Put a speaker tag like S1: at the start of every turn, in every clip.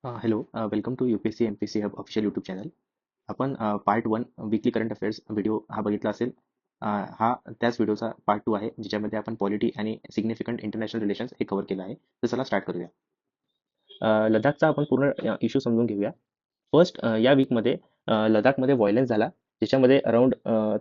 S1: Hello, welcome to UPSC MPSC hub official YouTube channel. आपण part 1 weekly current affairs video हा बघितला असेल. हा त्याच व्हिडिओचा पार्ट 2 आहे, ज्याच्यामध्ये आपण पॉलिटी आणि सिग्निफिकंट इंटरनॅशनल रिलेशन्स हे कव्हर केलं आहे. तर चला स्टार्ट करूया. लडाखचा आपण पूर्ण इश्यू समजून घेऊया. फर्स्ट, या वीकमध्ये लडाखमध्ये व्हायलन्स झाला, ज्याच्यामध्ये अराउंड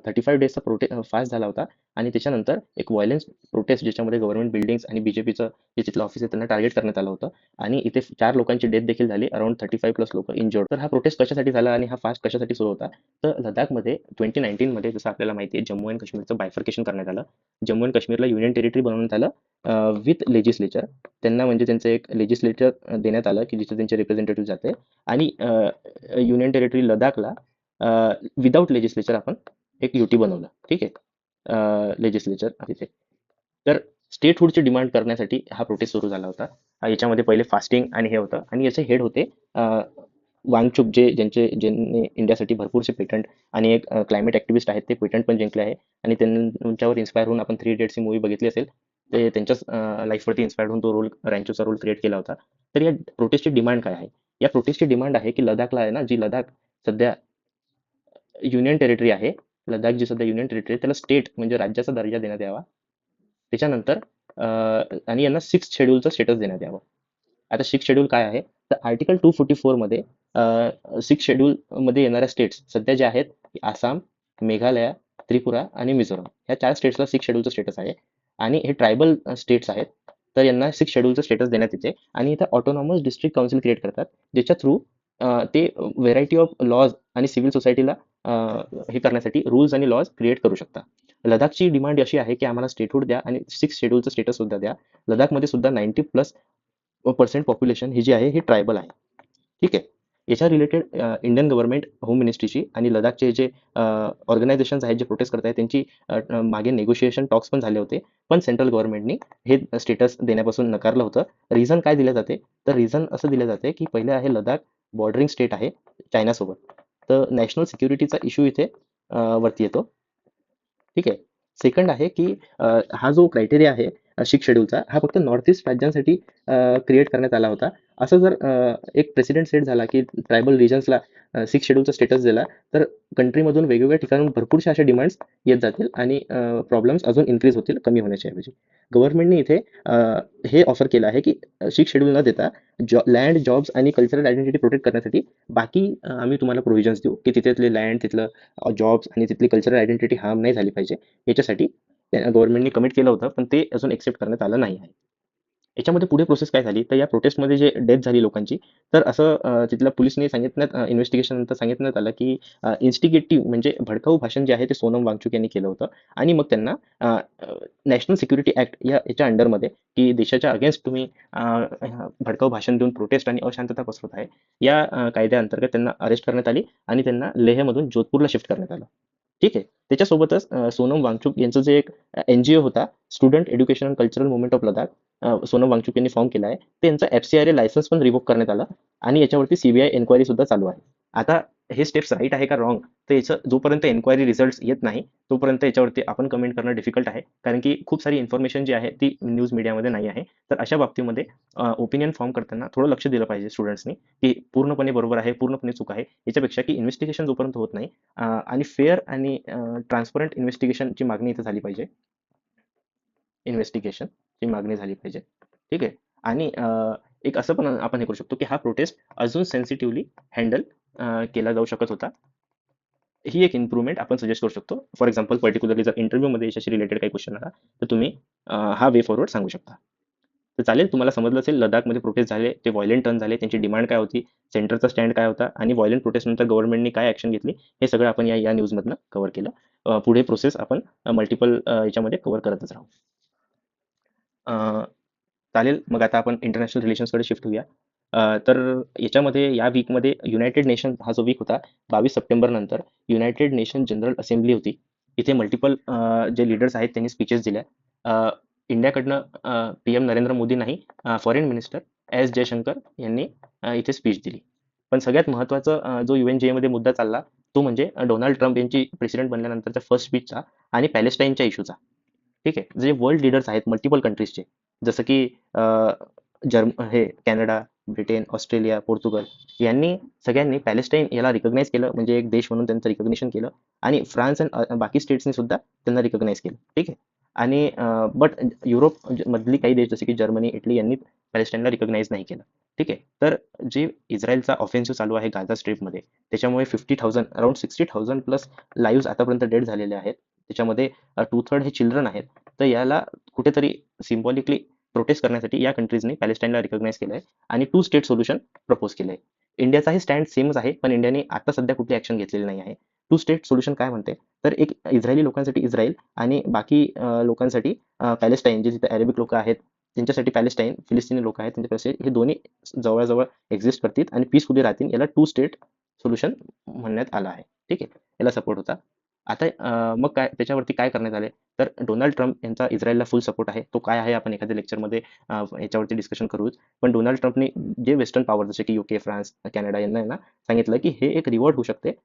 S1: 35 डेजचा फास्ट झाला होता. आणि त्याच्यानंतर एक व्हायलन्स प्रोटेस्ट, ज्याच्यामध्ये गव्हर्नमेंट बिल्डिंग्स आणि बीजेपीचं जे तिथलं ऑफिस आहे त्यांना टार्गेट करण्यात आलं होतं. आणि इथे 4 लोकांची डेथ देखील झाली, अराउंड 35+ लोक इंजर्ड. तर हा प्रोटेस्ट कशासाठी झाला आणि हा फास्ट कशासाठी सुरू होता? तर लडाखमध्ये 2019 मध्ये जसं आपल्याला माहिती आहे, जम्मू अँड काश्मीरचं बायफर्केशन करण्यात आलं. जम्मू अँड काश्मीरला युनियन टेरिटरी बनवण्यात आलं विथ लेजिस्लेचर. त्यांना म्हणजे त्यांचं एक लेजिस्लेचर देण्यात आलं की जिथे त्यांचे रिप्रेझेंटेटिव्ह जाते. आणि युनियन टेरिटरी लडाखला विदाऊट लेजिस्लेचर आपण एक युटी बनवलं. ठीक आहे, लेजिस्लेचर तिथे. तर स्टेटहुडची डिमांड करण्यासाठी हा प्रोटेस्ट सुरू झाला होता. याच्यामध्ये पहिले फास्टिंग आणि हे होतं, आणि याचे हेड होते वांगचुक, ज्यांनी इंडियासाठी भरपूरसे पेटंट आणि एक क्लायमेट ऍक्टिव्हिस्ट आहेत, ते पेटंट पण जिंकले आहे. आणि त्यांच्यावर इन्स्पायर होऊन आपण 3 इडियट्स ही मूवी बघितली असेल. ते त्यांच्याच लाईफवरती इन्स्पायर्ड होऊन तो रोल, रँचोचा रोल क्रिएट केला होता. तर या प्रोटेस्टची डिमांड काय आहे? या प्रोटेस्टची डिमांड आहे की लडाखला आहे ना, जी लडाख सध्या युनियन टेरिटरी आहे, लडाख जी सध्या युनियन टेरिटरी आहे, त्याला स्टेट म्हणजे राज्याचा दर्जा देण्यात यावा. त्याच्यानंतर आणि यांना 6th शेड्यूलचं स्टेटस देण्यात यावं. आता 6th शेड्यूल काय आहे? तर आर्टिकल 244 मध्ये 6th शेड्यूल मध्ये येणाऱ्या स्टेट्स सध्या ज्या आहेत, आसाम, मेघालय, त्रिपुरा आणि मिझोराम, ह्या 4 स्टेट्सला 6th शेड्यूलचं स्टेटस आहे. आणि हे ट्रायबल स्टेट्स आहेत, तर यांना 6th शेड्यूलचं स्टेटस देण्यात येते. आणि इथं ऑटोनॉमस डिस्ट्रिक्ट काउन्सिल क्रिएट करतात, ज्याच्या थ्रू ते व्हेरायटी ऑफ लॉज आणि सिव्हिल सोसायटीला हे करण्यासाठी रूल्स आणि लॉज क्रिएट करू शकतात. लडाखची डिमांड अशी आहे की आम्हाला स्टेटहुड द्या आणि 6th शेड्यूलचं स्टेटस सुद्धा द्या. लडाखमध्ये सुद्धा 90+% पॉप्युलेशन ही जी आहे ही ट्रायबल आहे. ठीक आहे. याच्या रिलेटेड इंडियन गव्हर्नमेंट, होम मिनिस्ट्रीची आणि लडाखचे जे ऑर्गनायझेशन्स आहेत जे प्रोटेस्ट करत आहेत, त्यांची मागे नेगोशिएशन टॉक्स पण झाले होते. पण सेंट्रल गव्हर्नमेंटनी हे स्टेटस देण्यापासून नकारलं होतं. रिझन काय दिलं जाते? तर रिझन असं दिलं जाते की पहिले आहे, लडाख बॉर्डरिंग स्टेट आहे चायनासोबत. तर नॅशनल सिक्युरिटीचा इश्यू इथे वरती येतो. ठीक आहे. सेकंड आहे की हा जो क्रायटेरिया आहे 6th शेड्यूलचा, हा फक्त नॉर्थ ईस्ट राज्यांसाठी क्रिएट करण्यात आला होता. असं जर एक प्रेसिडेंट सेट झाला की ट्रायबल रिजन्सला 6th शेड्यूलचा स्टेटस दिला, तर कंट्रीमधून वेगवेगळ्या ठिकाणून भरपूरशा अशा डिमांड्स येत जातील आणि प्रॉब्लेम्स अजून इन्क्रीज होतील, कमी होण्याच्या ऐवजी. गव्हर्नमेंटने इथे हे ऑफर केलं आहे की 6th शेड्यूल न देता लँड, जॉब्स आणि कल्चरल आयडेंटिटी प्रोटेक्ट करण्यासाठी बाकी आम्ही तुम्हाला प्रोव्हिजन्स देऊ की तिथले लँड, तिथलं जॉब्स आणि तिथली कल्चरल आयडेंटिटी हार्म नाही झाली पाहिजे. याच्यासाठी गव्हर्नमेंटने कमिट केलं होतं, पण ते अजून एक्सेप्ट करण्यात आलं नाही आहे. याच्यामध्ये पुढे प्रोसेस काय झाली? तर या प्रोटेस्टमध्ये जे डेथ झाली लोकांची, तर असं तिथल्या पोलिसने सांगितण्यात, इन्व्हेस्टिगेशन नंतर सांगितण्यात आलं की इन्स्टिगेटिव्ह म्हणजे भडकाऊ भाषण जे आहे ते सोनम वांगचुक यांनी केलं होतं. आणि मग त्यांना नॅशनल सिक्युरिटी ऍक्ट याच्या अंडरमध्ये, की देशाच्या अगेन्स्ट तुम्ही भडकाऊ भाषण देऊन प्रोटेस्ट आणि अशांतता पसरवत आहे, या कायद्याअंतर्गत त्यांना अरेस्ट करण्यात आली आणि त्यांना लेहमधून जोधपूरला शिफ्ट करण्यात आलं. ठीक आहे. त्याच्यासोबतच सोनम वांगचुक यांचं जे एक NGO होता, student education and cultural movement of Ladakh, Sonam Wangchuk यांनी फॉर्म केला आहे. त्यांचा FCRA लायसन्स पण रिवोक करण्यात आला आणि याच्यावरती CBI एन्क्वायरी सुद्धा चालू आहे. आता हे स्टेप्स राईट आहे का रॉंग, तर याचं जोपर्यंत एन्क्वायरी रिझल्ट येत नाही, तोपर्यंत याच्यावरती आपण कमेंट करणं डिफिकल्ट आहे. कारण की खूप सारी इन्फॉर्मेशन जी आहे ती न्यूज मीडियामध्ये नाही आहे. तर अशा बाबतीमध्ये ओपिनियन फॉर्म करताना थोडं लक्ष दिलं पाहिजे स्टुडंट्सनी, की पूर्णपणे बरोबर आहे, पूर्णपणे चूक आहे. याच्यापेक्षा की इन्व्हेस्टिगेशन जोपर्यंत होत नाही आणि फेअर आणि ट्रान्सपरंट इन्व्हेस्टिगेशनची मागणी इथं झाली पाहिजे. इन्व्हेस्टिगेशनची मागणी झाली पाहिजे. ठीक आहे. आणि एक असं पण आपण हे करू शकतो की हा प्रोटेस्ट अजून सेन्सिटिव्हली हँडल केला जाऊ शकत होता. ही एक इम्प्रूव्हमेंट आपण सजेस्ट करू शकतो. फॉर एक्झाम्पल, पर्टिक्युलरली जर इंटरव्ह्यूमध्ये याच्याशी रिलेटेड काही क्वेश्चन आला, तर तुम्ही हा वे फॉरवर्ड सांगू शकता. तर चालेल, तुम्हाला समजलं असेल लडाखमध्ये प्रोटेस्ट झाले, ते व्हायलेंट टर्न झाले, त्यांची डिमांड काय होती, सेंटरचा स्टँड काय होता आणि व्हायलेंट प्रोटेस्ट नंतर गव्हर्नमेंटने काय ऍक्शन घेतली, हे सगळं आपण या न्यूजमधनं कव्हर केलं. पुढे प्रोसेस आपण मल्टिपल याच्यामध्ये कव्हर करतच राहू. चालेल, मग आता आपण इंटरनॅशनल रिलेशन्सकडे शिफ्ट होऊया. तर याच्यामध्ये या वीकमध्ये युनायटेड नेशन हा जो वीक होता, 22 सप्टेंबर नंतर युनायटेड नेशन जनरल असेंब्ली होती. इथे मल्टिपल जे लीडर्स आहेत त्यांनी स्पीचेस दिल्या. इंडियाकडनं PM नरेंद्र मोदी नाही, फॉरेन मिनिस्टर S जयशंकर यांनी इथे स्पीच दिली. पण सगळ्यात महत्त्वाचा जो UNGA मध्ये मुद्दा चालला, तो म्हणजे डोनाल्ड ट्रम्प यांची प्रेसिडेंट बनल्यानंतरच्या फर्स्ट स्पीचचा आणि पॅलेस्टाईनच्या इश्यूचा. ठीक आहे. जे वर्ल्ड लीडर्स आहेत मल्टिपल कंट्रीजचे, जसं की हे कॅनडा, ब्रिटन, ऑस्ट्रेलिया, पोर्तुगल यांनी सगळ्यांनी पॅलेस्टाईन याला रिकॉग्नाइज केलं, म्हणजे एक देश म्हणून त्यांचं रिकॉग्निशन केलं. आणि फ्रान्स आणि बाकी स्टेट्सनी सुद्धा त्यांना रिकॉग्नाइज केलं. ठीक आहे. आणि बट युरोप मधली काही देश जसे की जर्मनी, इटली यांनी पॅलेस्टाईनला रिकॉग्नाइज नाही केलं. ठीक आहे. तर जे इस्रायलचा ऑफेन्सिव्ह चालू आहे गाझा स्ट्रीपमध्ये, त्याच्यामुळे 50,000 अराउंड 60,000 प्लस लाईव्ह आतापर्यंत डेड झालेले आहेत. त्याच्यामध्ये 2/3 हे चिल्ड्रन आहेत. तर याला कुठेतरी सिम्बॉलिकली प्रोटेस्ट करण्यासाठी या कंट्रीजने पॅलेस्टाईनला रिकॉग्नाइज केलं आहे आणि 2 स्टेट सोल्युशन प्रपोज केलं आहे. इंडियाचाही स्टँड सेमच आहे, पण इंडियाने आता सध्या कुठली ॲक्शन घेतलेली नाही आहे. 2 स्टेट सोल्युशन काय म्हणते, तर एक इस्रायली लोकांसाठी इस्रायल आणि बाकी लोकांसाठी पॅलेस्टाईन, जे तिथे अरेबिक लोक आहेत त्यांच्यासाठी पॅलेस्टाईन, फिलिस्तिनी लोक आहेत त्यांच्यासाठी, हे दोन्ही जवळजवळ एक्झिस्ट करतील आणि पीसफुली राहतील. याला 2 स्टेट सोल्युशन म्हणण्यात आलं आहे. ठीक आहे. याला सपोर्ट होता. आता मग काय त्याच्यावरती काय करण्यात आले, तर डोनाल्ड ट्रम्प यांचा इस्रायलला फुल सपोर्ट आहे. तो काय आहे आपण एखाद्या लेक्चरमध्ये याच्यावरती डिस्कशन करूच. पण डोनाल्ड ट्रम्पने जे वेस्टर्न पॉवर जसे की युके, फ्रान्स, कॅनडा यांना आहे ना सांगितलं की हे एक रिवॉर्ड होऊ शकते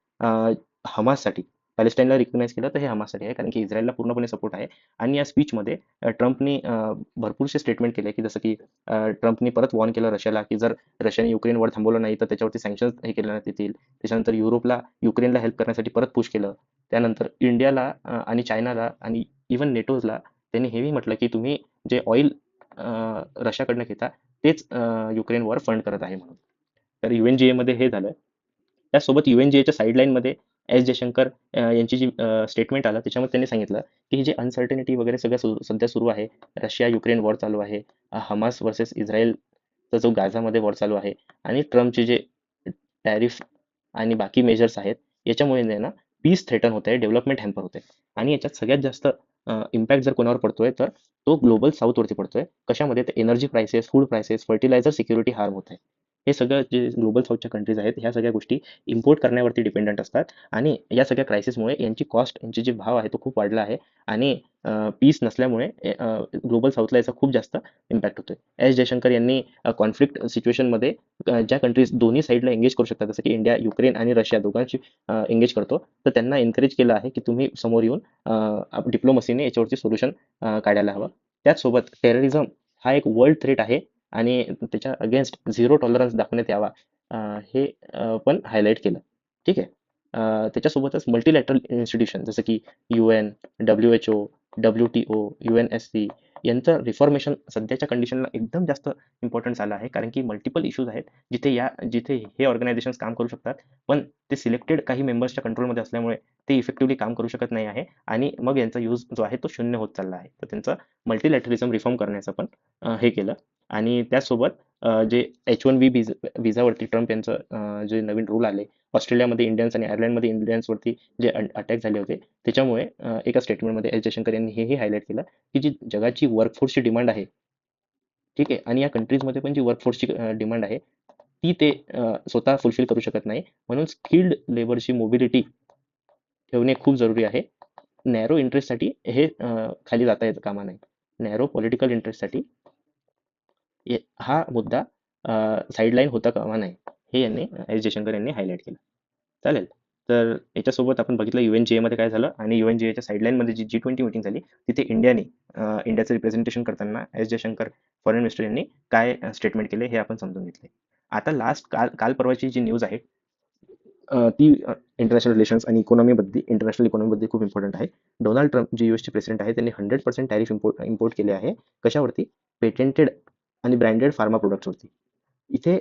S1: हमाससाठी. पॅलेस्टाईनला रिकग्नाइज केलं तर हे हमाससाठी आहे, कारण की इस्रायलला पूर्णपणे सपोर्ट आहे. आणि या स्पीचमध्ये ट्रम्पनी भरपूरसे स्टेटमेंट केले, की जसं की ट्रम्पनी परत वॉर्न केलं रशियाला, की जर रशियाने युक्रेन वर थांबवलं नाही तर त्याच्यावरती सँक्शन्स हे केले येतील. त्याच्यानंतर युरोपला युक्रेनला हेल्प करण्यासाठी परत पुश केलं. त्यानंतर इंडियाला आणि चायनाला आणि इव्हन नेटोजला त्यांनी हेही म्हटलं, की तुम्ही जे ऑइल रशियाकडनं घेता तेच युक्रेनवर फंड करत आहे म्हणून. तर UNGA मध्ये हे झालं. त्यासोबत UNGAच्या साईडलाईनमध्ये एस जयशंकर यांची जी स्टेटमेंट आलं त्याच्यामध्ये त्यांनी सांगितलं, की ही जी अनसर्टनिटी वगैरे सगळं सध्या सुरू आहे, रशिया युक्रेन वॉर चालू आहे, हमास वर्सेस इस्रायलचा जो गाझामध्ये वॉर चालू आहे आणि ट्रम्पचे जे टॅरिफ आणि बाकी मेजर्स आहेत, याच्यामुळे आहे ना पीस थ्रेटन होत आहे, डेव्हलपमेंट हॅम्पर होते. आणि याच्यात सगळ्यात जास्त इम्पॅक्ट जर कोणावर पडतोय तर तो ग्लोबल साऊथवरती पडतोय. कशामध्ये, तर energy prices, food prices, fertiliser security harm होत आहे. हे सगळं जे ग्लोबल साऊथच्या कंट्रीज आहेत ह्या सगळ्या गोष्टी इम्पोर्ट करण्यावरती डिपेंडंट असतात. आणि या सगळ्या क्रायसिसमुळे यांची कॉस्ट, यांचे जे भाव आहे तो खूप वाढला आहे. आणि पीस नसल्यामुळे ग्लोबल साऊथला याचा खूप जास्त इम्पॅक्ट होतोय. एस जयशंकर यांनी कॉन्फ्लिक्ट सिच्युएशनमध्ये ज्या कंट्रीज दोन्ही साईडला एंगेज करू शकतात, जसं की इंडिया, युक्रेन आणि रशिया दोघांची एंगेज करतो, तर त्यांना एनकरेज केलं आहे की तुम्ही समोर येऊन डिप्लोमसीने याच्यावरती सोल्युशन काढायला हवं. त्याचसोबत टेररिझम हा एक वर्ल्ड थ्रेट आहे आणि त्याच्या अगेन्स्ट झिरो टॉलरन्स दाखवण्यात यावा, हे पण हायलाईट केलं. ठीक आहे. त्याच्यासोबतच मल्टीलॅटरल इन्स्टिट्यूशन जसं की UN, WHO, WTO, UNSC यांचं रिफॉर्मेशन सध्याच्या कंडिशनला एकदम जास्त इम्पॉर्टन्स आलं आहे, कारण की मल्टिपल इश्यूज आहेत जिथे हे ऑर्गनायझेशन्स काम करू शकतात, पण ते सिलेक्टेड काही मेंबर्सच्या कंट्रोलमध्ये असल्यामुळे ते इफेक्टिव्हली काम करू शकत नाही आहे. आणि मग यांचा यूज जो आहे तो शून्य होत चालला आहे. तर त्यांचं मल्टीलॅटरिझम रिफॉर्म करण्याचं पण हे केलं. आणि त्याचसोबत जे H1B विजावरती ट्रम्प यांचं जे नवीन रूल आले, ऑस्ट्रेलियामध्ये इंडियन्स आणि आयर्लंडमध्ये इंडियन्सवरती जे अटॅक झाले होते, त्याच्यामुळे एका स्टेटमेंटमध्ये एस जयशंकर यांनी हेही हायलाईट केलं, की जी जगाची वर्कफोर्सची डिमांड आहे, ठीक आहे, आणि या कंट्रीजमध्ये पण जी वर्कफोर्सची डिमांड आहे ती ते स्वतः फुलफिल करू शकत नाही. म्हणून स्किल्ड लेबरची मोबिलिटी ठेवणे खूप जरुरी आहे. नॅरो इंटरेस्टसाठी हे खाली जाता येत कामा नये. नॅरो पॉलिटिकल इंटरेस्टसाठी हा मुद्दा साईडलाईन होता कामा नये, हे यांनी एस जयशंकर यांनी हायलाईट केलं. चालेल. तर याच्यासोबत आपण बघितलं UNGA मध्ये काय झालं, आणि UNGAच्या साईडलाईनमध्ये जी G20 मीटिंग झाली तिथे इंडियाचं रिप्रेझेंटेशन करताना एस जयशंकर फॉरेन मिनिस्टर यांनी काय स्टेटमेंट केले हे आपण समजून घेतले. आता काल परवाची जी न्यूज आहे ती इंटरनॅशनल रिलेशन्स आणि इंटरनॅशनल इकॉनॉमीबद्दल खूप इम्पॉर्टंट आहे. डोनाल्ड ट्रम्प जे यूएसचे प्रेसिडेंट आहे त्यांनी 100% टॅरिफ इम्पोर्ट केले आहे. कशावरती? पेटेंटेड आणि ब्रँडेड फार्मा प्रोडक्ट्सवरती. इथे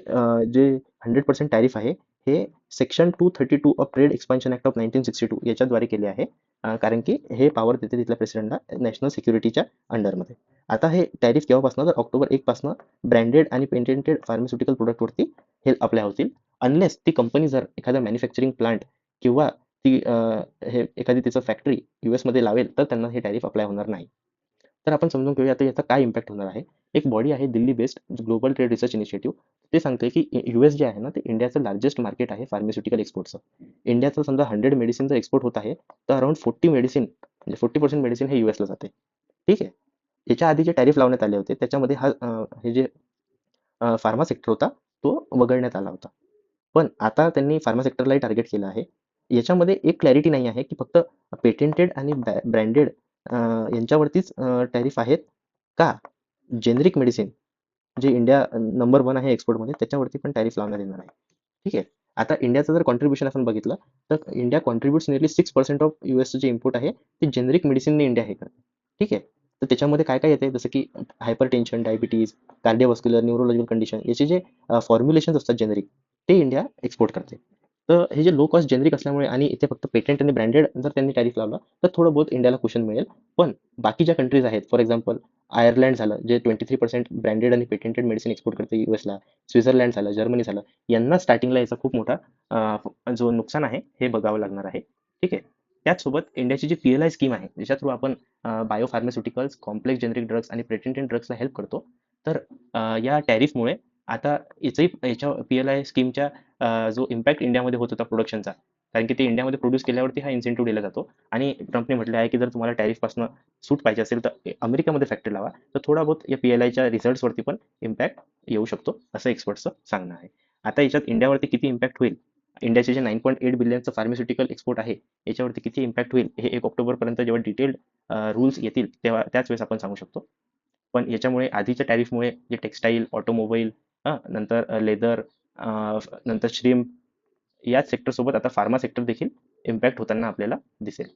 S1: जे 100% टॅरिफ आहे हे section 232 of trade expansion act of 1962 याच्याद्वारे केले आहे. कारण की हे पॉवर देते तिथल्या प्रेसिडेंटला नॅशनल सिक्युरिटीच्या अंडरमध्ये. आता हे टॅरिफ केव्हापासून, तर October 1 पासून ब्रँडेड आणि पेटेंटेड फार्मास्युटिकल प्रोडक्टवरती हे अप्लाय होतील. अनलेस ती कंपनी जर एखादा मॅन्युफॅक्चरिंग प्लांट किंवा ती हे एखादी तिचं फॅक्टरी US मध्ये लावेल तर त्यांना हे टॅरिफ अप्लाय होणार नाही. तर आपण समजून घेऊया आता याचा काय इम्पॅक्ट होणार आहे. एक बॉडी आहे Delhi based global trade research initiative. ते सांगते की US जे आहे ना ते इंडियाचं लार्जेस्ट मार्केट आहे फार्मास्युटिकल एक्सपोर्टचं. इंडियाचं समजा 100 मेडिसिन जर एक्सपोर्ट होत आहे तर अराउंड 40 मेडिसिन, म्हणजे 40% मेडिसिन हे US ला जाते. ठीक आहे. याच्या आधी जे टॅरिफ लावण्यात आले होते त्याच्यामध्ये हे जे फार्मा सेक्टर होता तो वगळण्यात आला होता. पण आता त्यांनी फार्मा सेक्टरलाही टार्गेट केलं आहे. याच्यामध्ये एक क्लॅरिटी नाही आहे की फक्त पेटेंटेड आणि ब्रँडेड यांच्यावरतीच टॅरिफ आहेत का जेनेरिक मेडिसिन जे इंडिया नंबर 1 आहे एक्सपोर्टमध्ये त्याच्यावरती पण टॅरिफ लावण्यात येणार आहे. ठीक आहे. आता इंडियाचं जर कॉन्ट्रीब्युशन आपण बघितलं तर इंडिया कॉन्ट्रीब्युट्स निअरली 6% ऑफ यूएसचं जे इम्पोर्ट आहे ते जेनेरिक मेडिसिनने इंडिया हे करते. ठीक आहे. तर त्याच्यामध्ये काय काय येते जसं की hypertension, diabetes, cardiovascular, neurological condition याचे जे फॉर्म्युलेशन्स असतात जेनेरिक ते इंडिया एक्सपोर्ट करते. तर हे जे लो कॉस्ट जेनेरिक असल्यामुळे आणि इथे फक्त पेटंट आणि ब्रँडेड जर त्यांनी टॅरिफ लावला तर थोडं बहुत इंडियाला कुशन मिळेल. पण बाकी ज्या कंट्रीज आहेत फॉर एक्झाम्पल आयर्लंड झालं जे 23% ब्रँडेड आणि पेटेंटेड मेडिसिन एक्सपोर्ट करते यूएसला, स्वित्झर्लंड झालं, जर्मनी झालं, यांना स्टार्टिंगला याचा खूप मोठा जो नुकसान आहे हे बघावं लागणार आहे. ठीक आहे. त्याचसोबत इंडियाची जी PLI स्कीम आहे ज्याच्या थ्रू आपण बायोफार्मास्युटिकल्स, कॉम्प्लेक्स जेनेरिक ड्रग्स आणि पेटेंटेड ड्रग्सला हेल्प करतो. तर या टॅरिफमुळे आता याच्या PLI स्कीमच्या जो इम्पॅक्ट इंडियामध्ये होत होता प्रोडक्शनचा, कारण की ते इंडियामध्ये प्रोड्यूस केल्यावरती हा इन्सेंटिव्ह दिला जातो आणि ट्रम्पने म्हटले आहे की जर तुम्हाला टॅरिफपासून सूट पाहिजे असेल तर अमेरिकेमध्ये फॅक्टरी लावा. तर थोडा बहुत या PLIच्या रिझल्ट्सवरती पण इम्पॅक्ट येऊ शकतो असं एक्सपर्ट्सचं सांगणं आहे. आता याच्यात इंडियावरती किती इम्पॅक्ट होईल, इंडियाचे जे 9.8 बिलियनचं फार्मास्युटिकल एक्सपोर्ट आहे याच्यावरती किती इम्पॅक्ट होईल हे 1 ऑक्टोबरपर्यंत जेव्हा डिटेल्ड रूल्स येतील तेव्हा त्याच वेळेस आपण सांगू शकतो. पण याच्यामुळे आधीच्या टॅरिफमुळे जे टेक्सटाईल, ऑटोमोबाईल, नंतर लेदर, नंतर श्रीम याच सेक्टरसोबत आता फार्मा सेक्टर देखील इम्पॅक्ट होताना आपल्याला दिसेल.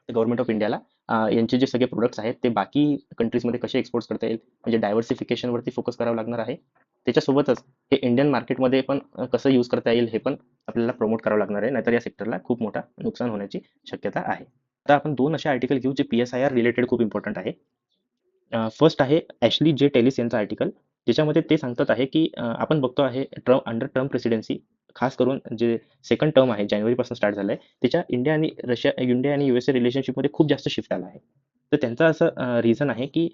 S1: गव्हर्नमेंट ऑफ इंडियाला यांचे जे सगळे प्रोडक्ट्स आहेत ते बाकी कंट्रीजमध्ये कसे एक्सपोर्ट करता येईल म्हणजे डायव्हर्सिफिकेशनवरती फोकस करावं लागणार आहे. त्याच्यासोबतच हे इंडियन मार्केटमध्ये पण कसं यूज करता येईल हे पण आपल्याला प्रमोट करावं लागणार आहे, नाहीतर या सेक्टरला खूप मोठा नुकसान होण्याची शक्यता आहे. आता आपण 2 असे आर्टिकल घेऊ जे PSIR रिलेटेड खूप इम्पॉर्टंट आहे. फर्स्ट आहे ॲशली जे टेलिस यांचं आर्टिकल, ज्याच्यामध्ये ते सांगतात आहे की आपण बघतो आहे अंडर ट्रम्प प्रेसिडेन्सी खास करून जे सेकंड टर्म आहे जानेवारीपासून स्टार्ट झालंय त्याच्या इंडिया आणि USA रिलेशनशिपमध्ये खूप जास्त शिफ्ट आला आहे. तर त्यांचं असं रिझन आहे की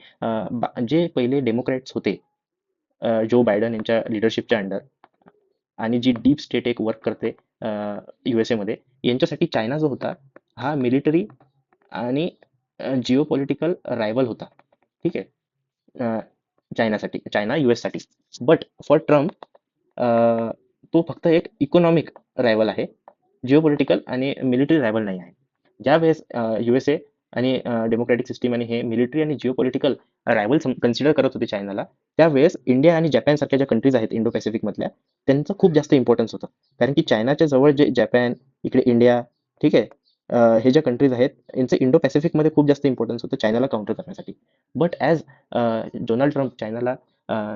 S1: जे पहिले डेमोक्रॅट्स होते जो बायडन यांच्या लिडरशिपच्या अंडर आणि जी डीप स्टेट एक वर्क करते USA मध्ये, यांच्यासाठी चायना जो होता हा मिलिटरी आणि जिओ पॉलिटिकल रायव्हल होता. ठीक आहे. चायना US साठी. बट फॉर ट्रम्प तो फक्त एक इकॉनॉमिक रायव्हल आहे, जिओपॉलिटिकल आणि मिलिटरी रायव्हल नाही आहे. ज्यावेळेस USA आणि डेमोक्रॅटिक सिस्टीम आणि हे मिलिटरी आणि जिओपॉलिटिकल रायव्हल कन्सिडर करत होते चायनाला, त्यावेळेस इंडिया आणि जपान सारख्या ज्या कंट्रीज आहेत इंडो पॅसिफिक मधल्या त्यांचं खूप जास्त इम्पॉर्टन्स होतं. कारण की चायनाच्या जवळ जे जपान, इकडे इंडिया, ठीक आहे, हे ज्या कंट्रीज आहेत यांचं इंडो पॅसिफिकमध्ये खूप जास्त इम्पॉर्टन्स होतं चायनाला काउंटर करण्यासाठी. बट ॲज डोनाल्ड ट्रम्प चायनाला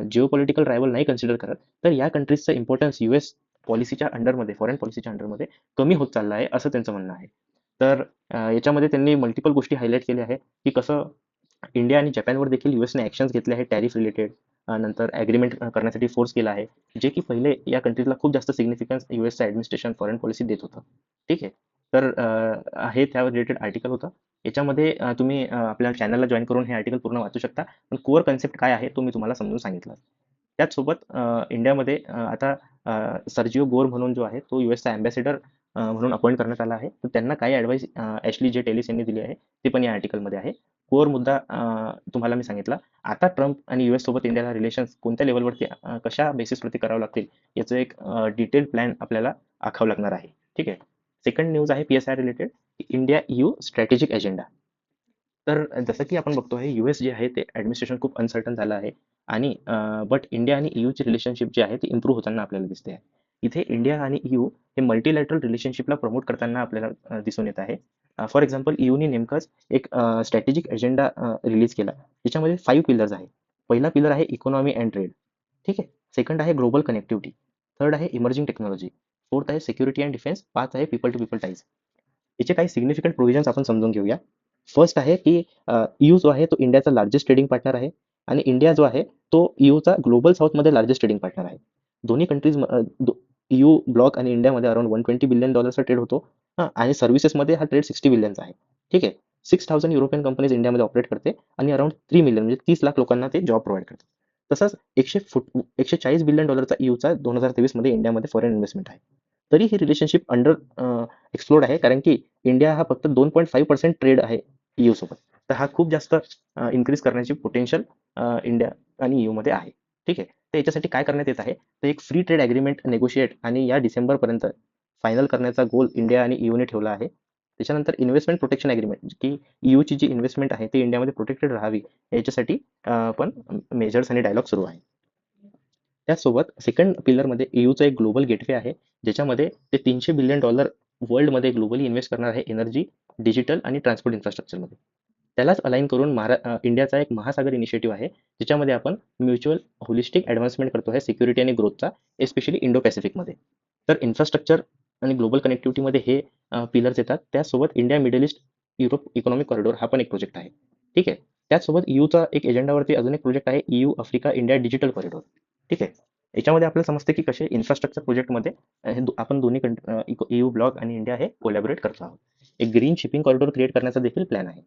S1: जिओपॉलिटिकल रायव्हल नाही कन्सिडर करत, तर या कंट्रीजचा इम्पॉर्टन्स US पॉलिसीच्या अंडरमध्ये, फॉरेन पॉलिसीच्या अंडरमध्ये कमी होत चालला आहे असं त्यांचं म्हणणं आहे. तर याच्यामध्ये त्यांनी मल्टिपल गोष्टी हायलाईट केल्या आहे की कसं इंडिया आणि जपानवर देखील USने ॲक्शन्स घेतले आहेत टॅरिफ रिलेटेड, नंतर ॲग्रीमेंट करण्यासाठी फोर्स केला आहे, जे की पहिले या कंट्रीजला खूप जास्त सिग्निफिकन्स USचं ॲडमिनिस्ट्रेशन फॉरेन पॉलिसी देत होतं. ठीक आहे. तर हे त्या रिलेटेड आर्टिकल होतं. याच्यामध्ये तुम्ही आपल्या चॅनलला जॉईन करून हे आर्टिकल पूर्ण वाचू शकता. पण कोअर कन्सेप्ट काय आहे तो मी तुम्हाला समजून सांगितलं. त्याचसोबत इंडियामध्ये आता सर्जिओ गोर म्हणून जो आहे तो USचा अँबॅसेडर म्हणून अपॉइंट करण्यात आला आहे. तर त्यांना काय ॲडवाईस ॲशली जे टेलिस यांनी दिली आहे ते पण या आर्टिकलमध्ये आहे. कोअर मुद्दा तुम्हाला मी सांगितला. आता ट्रम्प आणि US सोबत इंडियाला रिलेशन्स कोणत्या लेवलवरती कशा बेसिसवरती करावं लागतील याचं एक डिटेल प्लॅन आपल्याला आखावं लागणार आहे. ठीक आहे. सेकंड न्यूज आहे PSI related, India EU strategic agenda. तर जसं की आपण बघतो आहे US जे आहे ते ॲडमिनिस्ट्रेशन खूप अनसर्टन झालं आहे आणि बट इंडिया आणि EUची रिलेशनशिप जी आहे ती इम्प्रूव्ह होताना आपल्याला दिसते आहे. इथे इंडिया आणि EU हे मल्टीलॅटरल रिलेशनशिपला प्रमोट करताना आपल्याला दिसून येत आहे. फॉर एक्झाम्पल EUने नेमकंच एक स्ट्रॅटेजिक एजेंडा रिलीज केला, ज्याच्यामध्ये 5 पिलर्स आहे. पहिला पिलर आहे इकॉनॉमी अँड ट्रेड. ठीक आहे. सेकंड आहे ग्लोबल कनेक्टिव्हिटी. थर्ड आहे इमर्जिंग टेक्नॉलॉजी. फोर्थ आहे सिक्युरिटी अँड डिफेन्स. 5 आहे पीपल टू पीपल टाईज. याचे काही सिग्निफिकंट प्रोव्हिजन्स आपण समजून घेऊया. फर्स्ट आहे की EU जो आहे तो इंडियाचा लार्जेस्ट ट्रेडिंग पार्टनर आहे आणि इंडिया जो आहे तो EUचा ग्लोबल साऊथमध्ये लार्जेस्ट ट्रेडिंग पार्टनर आहे. दोन्ही कंट्रीज EU ब्लॉक आणि इंडियामध्ये अराउंड $120 बिलियन ट्रेड होतो. आणि सर्व्हिसेसमध्ये हा ट्रेड 60 बिलियनचा आहे. ठीक आहे. 6,000 युरोपियन कंपनीज इंडियामध्ये ऑपरेट करते आणि अराउंड 3 मिलियन म्हणजे 30 लाख लोकांना ते जॉब प्रोव्हाइड करतात. तसंच $140 बिलियन EUचा 2023 मध्ये इंडियामध्ये फॉरेन इन्व्हेस्टमेंट आहे. तरी ही रिलेशनशिप अंडर एक्सप्लोर्ड आहे कारण की इंडिया हा फक्त 2.5% ट्रेड आहे EU सोबत. तर हा खूप जास्त इन्क्रीज करण्याची पोटेन्शियल इंडिया आणि EU मध्ये आहे. ठीक आहे. तर याच्यासाठी काय करण्यात येत आहे, तर एक फ्री ट्रेड ॲग्रीमेंट नेगोशिएट आणि या डिसेंबरपर्यंत फायनल करण्याचा गोल इंडिया आणि EUने ठेवला आहे. त्याच्यानंतर इन्व्हेस्टमेंट प्रोटेक्शन ॲग्रीमेंट, की ईयूची जी इन्व्हेस्टमेंट आहे ती इंडियामध्ये प्रोटेक्टेड राहावी याच्यासाठी पण मेजर्स आणि डायलॉग सुरू आहे. त्याचसोबत सेकंड पिलरमध्ये ईयूचा एक ग्लोबल गेटवे आहे, ज्याच्यामध्ये ते $300 बिलियन वर्ल्डमध्ये ग्लोबली इन्व्हेस्ट करणार आहे एनर्जी, डिजिटल आणि ट्रान्सपोर्ट इन्फ्रास्ट्रक्चरमध्ये. त्यालाच अलाइन करून इंडियाचा एक महासागर इनिशिएटिव्ह आहे, ज्याच्यामध्ये आपण म्युच्युअल होलिस्टिक ॲडव्हान्समेंट करतो आहे सिक्युरिटी आणि ग्रोथचा, एस्पेशली इंडो पॅसिफिकमध्ये. तर इन्फ्रास्ट्रक्चर आणि ग्लोबल कनेक्टिव्हिटीमध्ये हे पिलर्स येतात. त्याचसोबत India middle east Europe economic corridor हा पण एक प्रोजेक्ट आहे. ठीक आहे. त्याचसोबत ईयूचा एक एजेंडावरती अजून एक प्रोजेक्ट आहे, EU Africa India digital corridor. ठीक आहे. याच्यामध्ये आपल्याला समजते की कसे इन्फ्रास्ट्रक्चर प्रोजेक्टमध्ये आपण दोन्ही ईयू ब्लॉक आणि इंडिया हे कोलॅबोरेट करतो आहोत. एक ग्रीन शिपिंग कॉरिडोर क्रिएट करण्याचा देखील प्लॅन आहे.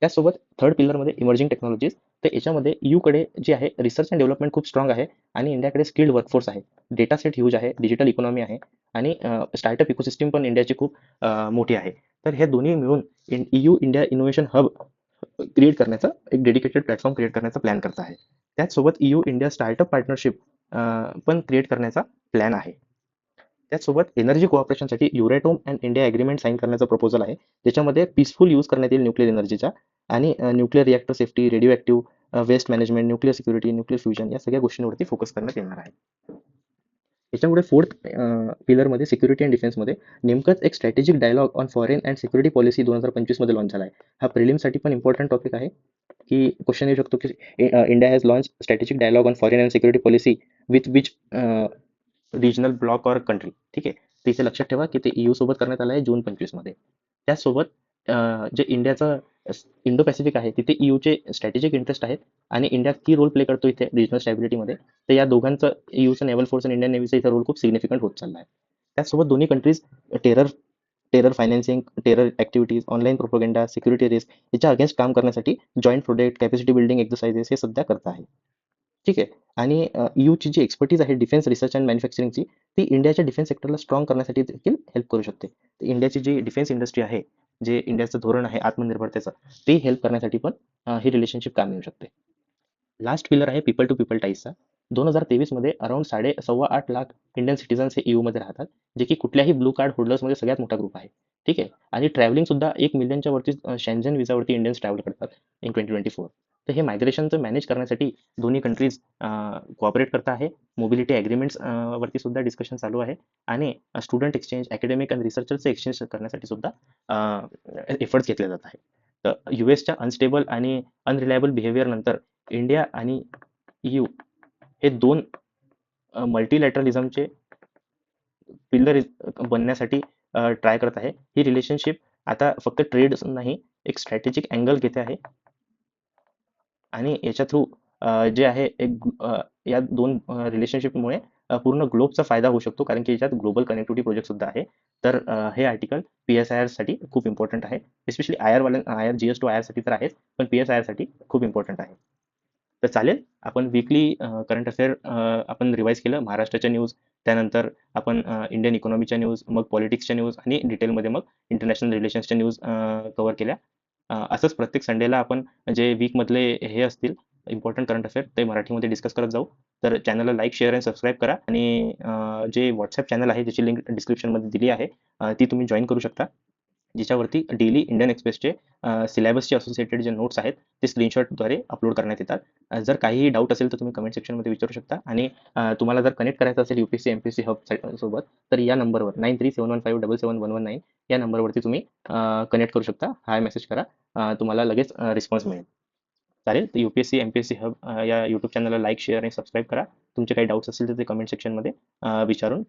S1: त्याचसोबत थर्ड पिलरमध्ये इमर्जिंग टेक्नॉलॉजीज, तर याच्यामध्ये ईयूकडे जे आहे रिसर्च अँड डेव्हलपमेंट खूप स्ट्रॉंग आहे आणि इंडियाकडे स्किल्ड वर्कफोर्स आहे, डेटा सेट ह्यूज आहे, डिजिटल इकॉनॉमी आहे आणि स्टार्टअप इकोसिस्टम पण इंडियाची खूप मोठी आहे. तर हे दोन्ही मिळून EU India innovation hub create करण्याचा एक डेडिकेटेड प्लॅटफॉर्म क्रिएट करण्याचा प्लॅन करत आहे. त्याचसोबत ईयू इंडिया स्टार्टअप पार्टनरशिप पण क्रिएट करण्याचा प्लॅन आहे. त्याचसोबत एनर्जी कोऑपरेशनसाठी Euratom and India agreement sign करण्याचा प्रपोजल आहे, ज्याच्यामध्ये पीसफुल यूज करण्यात येईल न्यूक्लिअर एनर्जीचा आणि nuclear reactor safety, radioactive waste management, nuclear security, nuclear fusion या सगळ्या गोष्टींवरती फोकस करण्यात येणार आहे. त्याच्यामुळे फोर्थ पिलरमध्ये सिक्युरिटी अँड डिफेन्समध्ये नेमकंच एक strategic dialogue on foreign and security policy 2025 मध्ये लॉन्च झाला आहे. हा प्रिलिमसाठी पण इम्पॉर्टंट टॉपिक आहे, की क्वेश्चन येऊ शकतो की India has launch strategic dialogue on foreign and security policy with which regional bloc or country. ठीक आहे. तर इथे लक्षात ठेवा की ते ईयू सोबत करण्यात आलं आहे जून 25 मध्ये. त्याचसोबत जे इंडियाचं इंडो पॅसिफिक आहे तिथे ईयूचे स्ट्रॅटेजिक इंटरेस्ट आहेत आणि इंडिया की रोल प्ले करतो इथे रिजनल स्टॅबिलिटीमध्ये. तर या दोघांचं ईयूचं नेव्हल फोर्स आणि इंडियन नेव्हीचा इथं रोल खूप सिग्निफिकंट होत चालला आहे. त्याचसोबत दोन्ही countries terror terror financing, terror activities, online propaganda, security risk याच्या अगेन्स्ट काम करण्यासाठी joint project, capacity building exercises हे सध्या करत आहे. ठीक आहे. आणि ईयूची जी एक्सपर्टीज आहे डिफेन्स रिसर्च अँड मॅन्युफॅक्चरिंगची, ती इंडियाच्या डिफेन्स सेक्टरला स्ट्रॉंग करण्यासाठी देखील हेल्प करू शकते. तर इंडियाची जी डिफेन्स इंडस्ट्री आहे, जे इंडियाचं धोरण आहे आत्मनिर्भरतेचं, ते हेल्प करण्यासाठी पण ही रिलेशनशिप कामी येऊ शकते. लास्ट पिलर आहे पीपल टू पीपल टाईजचा. 2023 मध्ये अराउंड 7.8 लाख इंडियन सिटीजन्स हे ईयूमध्ये राहतात, जे की कुठल्याही ब्लू कार्ड होल्डर्समध्ये सगळ्यात मोठा ग्रुप आहे. ठीक आहे. आणि ट्रॅव्हलिंग सुद्धा 1 मिलियनच्या वरती शेंझेन विजावरती इंडियन्स ट्रॅव्हल करतात इन 2024. तर हे मायग्रेशनचं मॅनेज करण्यासाठी दोन्ही कंट्रीज कोऑपरेट करत आहे. मोबिलिटी ॲग्रीमेंट्स वरती सुद्धा डिस्कशन चालू आहे आणि स्टुडंट एक्सचेंज, अकॅडमिक आणि रिसर्चरचे एक्सचेंज करण्यासाठी सुद्धा एफर्ट्स घेतले जात आहे. तर यूएसच्या अनस्टेबल आणि अनरिलायबल बिहेवियर नंतर इंडिया आणि ईयू हे दोन मल्टीलॅटरलिझमचे पिल्लर बनण्यासाठी ट्राय करत आहे. ही रिलेशनशिप आता फक्त ट्रेड नाही, एक स्ट्रॅटेजिक अँगल घेते आहे आणि याच्या थ्रू जे आहे या दोन रिलेशनशिपमुळे पूर्ण ग्लोबचा फायदा होऊ शकतो, कारण की याच्यात ग्लोबल कनेक्टिव्हिटी प्रोजेक्ट सुद्धा आहे. तर हे आर्टिकल PSIR साठी खूप इम्पॉर्टंट आहे, specially IR GS two IR साठी तर आहेच, पण PSIR साठी खूप इम्पॉर्टंट आहे. तर चालेल, आपण वीकली करंट अफेअर आपण रिवाईज केलं. महाराष्ट्राच्या न्यूज, त्यानंतर आपण इंडियन इकॉनॉमीच्या न्यूज, मग पॉलिटिक्सच्या न्यूज आणि डिटेलमध्ये मग इंटरनॅशनल रिलेशन्सच्या न्यूज कव्हर केल्या. असंच प्रत्येक संडेला आपण जे वीकमधले हे असतील इम्पॉर्टंट करंट अफेअर ते मराठीमध्ये डिस्कस करत जाऊ. तर चॅनलला लाईक, शेअर आणि सबस्क्राईब करा आणि जे व्हॉट्सॲप चॅनल आहे ज्याची लिंक डिस्क्रिप्शनमध्ये दिली आहे, ती तुम्ही जॉईन करू शकता, ज्याच्यावरती डेली इंडियन एक्सप्रेसचे सिलेबसचे असोसिएटेड जे नोट्स आहेत ते स्क्रीनशॉटद्वारे अपलोड करण्यात येतात. जर काहीही डाऊट असेल तर तुम्ही कमेंट सेक्शनमध्ये विचारू शकता आणि तुम्हाला जर कनेक्ट करायचं असेल UPSC MPSC हब सोबत, तर या नंबरवर 9371157711 या नंबरवरती तुम्ही कनेक्ट करू शकता. हाय मेसेज करा, तुम्हाला लगेच रिस्पॉन्स मिळेल. चालेल. तर UPSC MPSC हब या यूट्यूब चॅनलला लाईक, शेअर आणि सबस्क्राईब करा. तुमचे काही डाऊट्स असतील तर ते कमेंट सेक्शनमध्ये विचारून